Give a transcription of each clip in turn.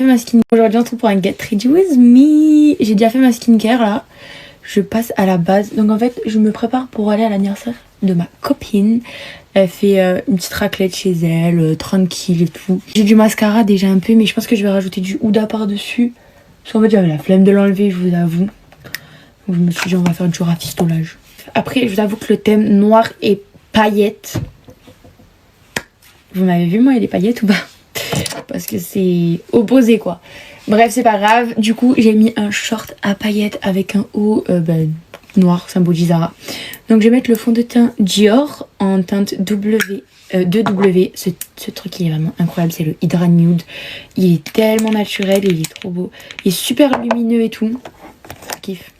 Ma skin aujourd'hui on se trouve pour un Get Ready With Me. J'ai déjà fait ma skincare là. Je passe à la base. Donc en fait je me prépare pour aller à l'anniversaire de ma copine. Elle fait une petite raclette chez elle, tranquille et tout. J'ai du mascara déjà un peu, mais je pense que je vais rajouter du Huda par dessus. Parce qu'en fait j'avais la flemme de l'enlever, je vous avoue. Donc je me suis dit on va faire du rafistolage. Après je vous avoue que le thème noir et paillettes. Vous m'avez vu moi il y a des paillettes ou pas? Parce que c'est opposé quoi. Bref c'est pas grave. Du coup j'ai mis un short à paillettes avec un haut noir symbole Zara. Donc je vais mettre le fond de teint Dior en teinte W 2W. Ce truc il est vraiment incroyable, c'est le Hydra Nude. Il est tellement naturel et il est trop beau. Il est super lumineux et tout. Je kiffe.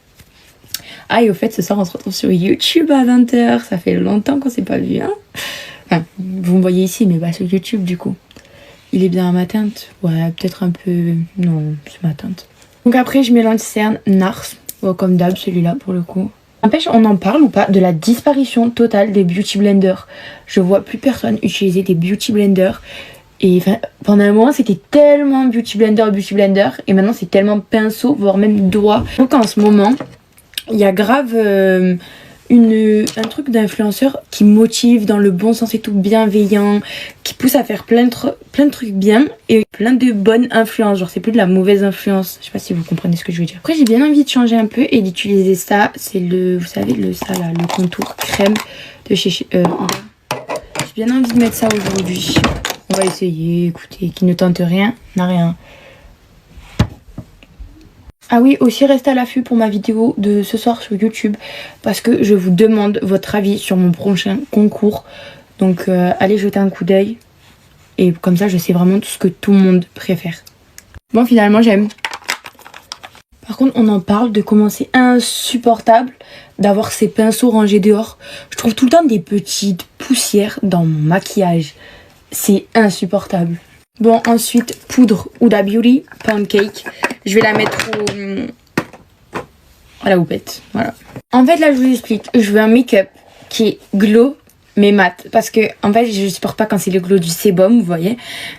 Ah et au fait ce soir on se retrouve sur YouTube à 20 h. Ça fait longtemps qu'on s'est pas vu hein. Enfin vous me voyez ici mais pas sur YouTube du coup. Il est bien à ma teinte. Ouais, peut-être un peu... Non, c'est ma teinte. Donc après, je mets l'anti-cerne Nars. Oh, comme d'hab, celui-là, pour le coup. N'empêche, on en parle ou pas de la disparition totale des beauty blenders. Je vois plus personne utiliser des beauty blenders. Et enfin, pendant un moment, c'était tellement beauty blender. Et maintenant, c'est tellement pinceau, voire même doigt. Donc en ce moment, il y a grave... un truc d'influenceur qui motive dans le bon sens et tout, bienveillant, qui pousse à faire plein de trucs bien et plein de bonnes influences. Genre c'est plus de la mauvaise influence. Je sais pas si vous comprenez ce que je veux dire. Après j'ai bien envie de changer un peu et d'utiliser ça. C'est le, vous savez ça là, le contour crème de chez j'ai bien envie de mettre ça aujourd'hui. On va essayer. Écoutez, qui ne tente rien n'a rien. Ah oui, aussi restez à l'affût pour ma vidéo de ce soir sur YouTube parce que je vous demande votre avis sur mon prochain concours. Donc allez jeter un coup d'œil et comme ça je sais vraiment tout ce que tout le monde préfère. Bon finalement j'aime. Par contre on en parle de comment c'est insupportable d'avoir ces pinceaux rangés dehors. Je trouve tout le temps des petites poussières dans mon maquillage. C'est insupportable. Bon ensuite poudre Huda Beauty Pancake. Je vais la mettre à la houppette. Voilà. En fait là je vous explique. Je veux un make-up qui est glow mais mat. Parce que en fait je supporte pas quand c'est le glow du sébum vous voyez.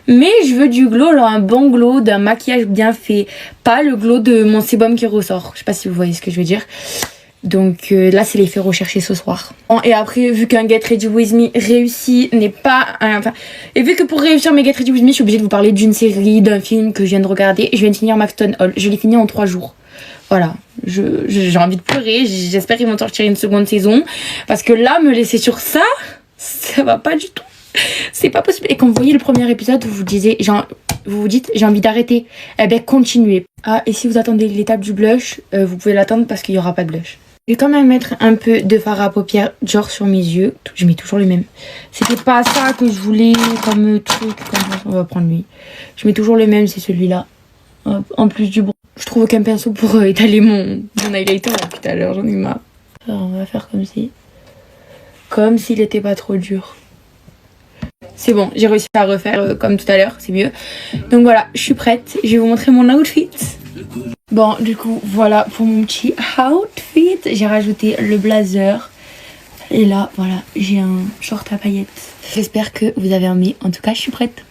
Mais je veux du glow, alors un bon glow d'un maquillage bien fait. Pas le glow de mon sébum qui ressort. Je sais pas si vous voyez ce que je veux dire. Donc là c'est l'effet recherché ce soir. Bon, et après vu qu'un Get Ready With Me réussi n'est pas et vu que pour réussir mes Get Ready With Me je suis obligée de vous parler d'une série, d'un film que je viens de regarder. Je viens de finir Maxton Hall. Je l'ai fini en 3 jours. Voilà, j'ai envie de pleurer. J'espère qu'ils vont sortir une seconde saison parce que là me laisser sur ça va pas du tout. C'est pas possible. Et quand vous voyez le premier épisode vous vous dites j'ai envie d'arrêter. Eh ben continuez. Ah et si vous attendez l'étape du blush vous pouvez l'attendre parce qu'il y aura pas de blush. Je vais quand même mettre un peu de fard à paupières Dior sur mes yeux. Je mets toujours le même. C'était pas ça que je voulais comme truc. On va prendre lui. Je mets toujours le même, c'est celui-là. En plus du bon. Je trouve aucun pinceau pour étaler mon highlighter tout à l'heure. J'en ai marre. Alors, on va faire comme si. Comme s'il était pas trop dur. C'est bon, j'ai réussi à refaire comme tout à l'heure. C'est mieux. Donc voilà, je suis prête. Je vais vous montrer mon outfit. Bon du coup voilà pour mon petit outfit. J'ai rajouté le blazer. Et là voilà j'ai un short à paillettes. J'espère que vous avez aimé. En tout cas je suis prête.